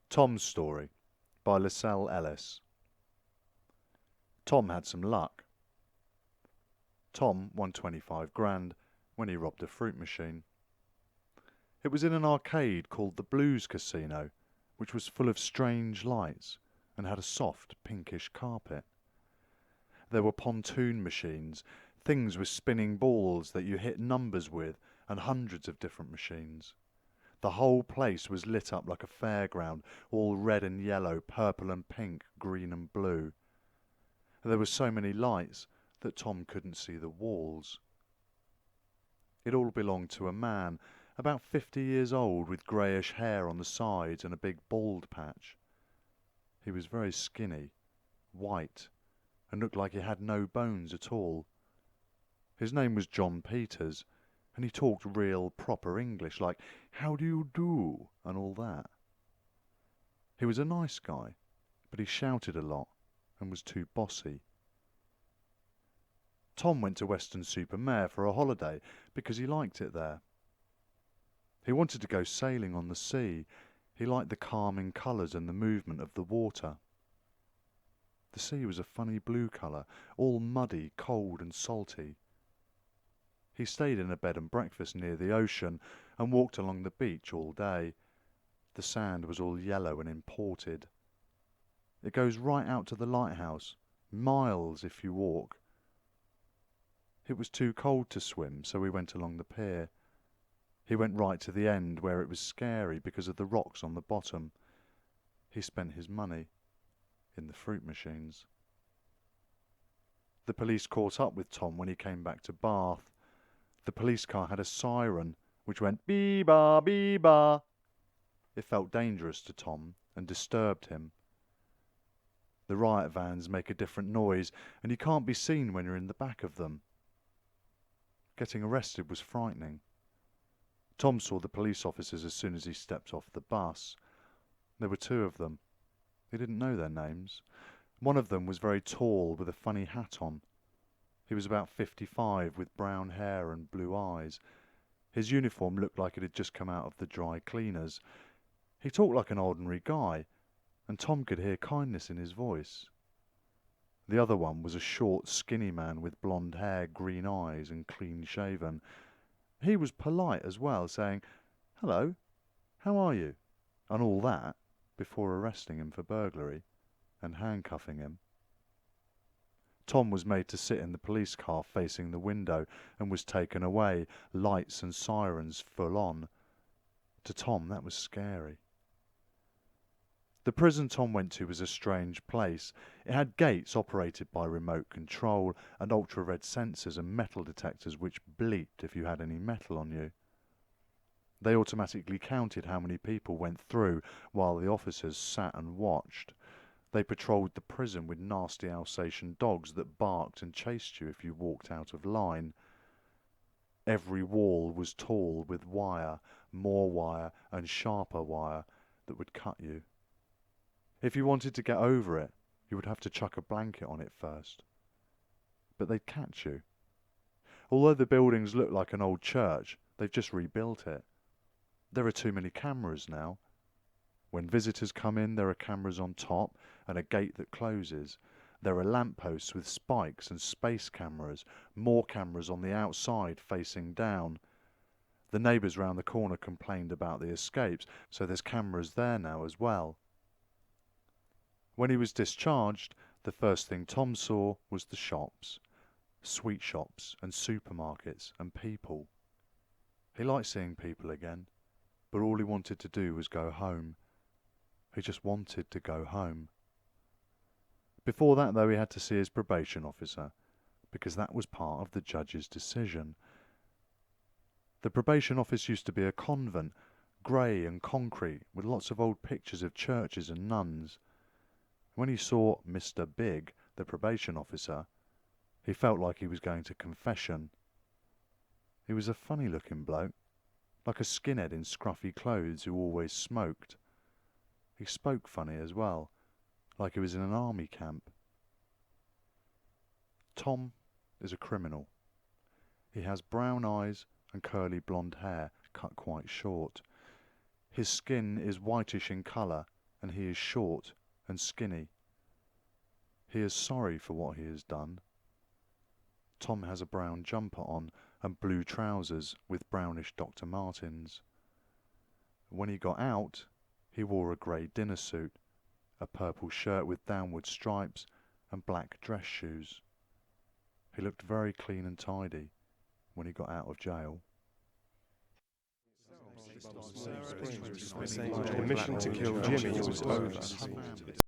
Tom's Story by Lascelles Ellis. Tom had some luck. Tom won 25 grand when he robbed a fruit machine. It was in an arcade called the Blues Casino, which was full of strange lights and had a soft pinkish carpet. There were pontoon machines, things with spinning balls that you hit numbers with, and hundreds of different machines. The whole place was lit up like a fairground, all red and yellow, purple and pink, green and blue. There were so many lights that Tom couldn't see the walls. It all belonged to a man, about 50 years old, with greyish hair on the sides and a big bald patch. He was very skinny, white, and looked like he had no bones at all. His name was John Peters, and he talked real proper English, like "How do you do?" and all that. He was a nice guy, but he shouted a lot and was too bossy. Tom went to Weston-super-Mare for a holiday because he liked it there. He wanted to go sailing on the sea. He liked the calming colours and the movement of the water. The sea was a funny blue colour, all muddy, cold and salty. He stayed in a bed and breakfast near the ocean and walked along the beach all day. The sand was all yellow and imported. It goes right out to the lighthouse, miles if you walk. It was too cold to swim, so we went along the pier. He went right to the end where it was scary because of the rocks on the bottom. He spent his money in the fruit machines. The police caught up with Tom when he came back to Bath. The police car had a siren which went bee-ba, bee-ba. It felt dangerous to Tom and disturbed him. The riot vans make a different noise, and you can't be seen when you're in the back of them. Getting arrested was frightening. Tom saw the police officers as soon as he stepped off the bus. There were two of them. He didn't know their names. One of them was very tall with a funny hat on. He was about 55 with brown hair and blue eyes. His uniform looked like it had just come out of the dry cleaners. He talked like an ordinary guy, and Tom could hear kindness in his voice. The other one was a short, skinny man with blonde hair, green eyes, and clean-shaven. He was polite as well, saying, "Hello, how are you?" and all that, before arresting him for burglary and handcuffing him. Tom was made to sit in the police car facing the window and was taken away, lights and sirens full on. To Tom, that was scary. The prison Tom went to was a strange place. It had gates operated by remote control and ultra-red sensors and metal detectors which bleeped if you had any metal on you. They automatically counted how many people went through while the officers sat and watched. They patrolled the prison with nasty Alsatian dogs that barked and chased you if you walked out of line. Every wall was tall with wire, more wire and sharper wire that would cut you. If you wanted to get over it, you would have to chuck a blanket on it first. But they'd catch you. Although the buildings look like an old church, they've just rebuilt it. There are too many cameras now. When visitors come in, there are cameras on top and a gate that closes. There are lampposts with spikes and space cameras, more cameras on the outside facing down. The neighbours round the corner complained about the escapes, so there's cameras there now as well. When he was discharged, the first thing Tom saw was the shops, sweet shops and supermarkets and people. He liked seeing people again, but all he wanted to do was go home. He just wanted to go home. Before that, though, he had to see his probation officer, because that was part of the judge's decision. The probation office used to be a convent, grey and concrete, with lots of old pictures of churches and nuns. When he saw Mr. Big, the probation officer, he felt like he was going to confession. He was a funny-looking bloke, like a skinhead in scruffy clothes who always smoked. He spoke funny as well, like he was in an army camp. Tom is a criminal. He has brown eyes and curly blonde hair, cut quite short. His skin is whitish in colour, and he is short and skinny. He is sorry for what he has done. Tom has a brown jumper on and blue trousers with brownish Dr. Martens. When he got out, he wore a grey dinner suit, a purple shirt with downward stripes, and black dress shoes. He looked very clean and tidy when he got out of jail. The mission to kill Jimmy was over.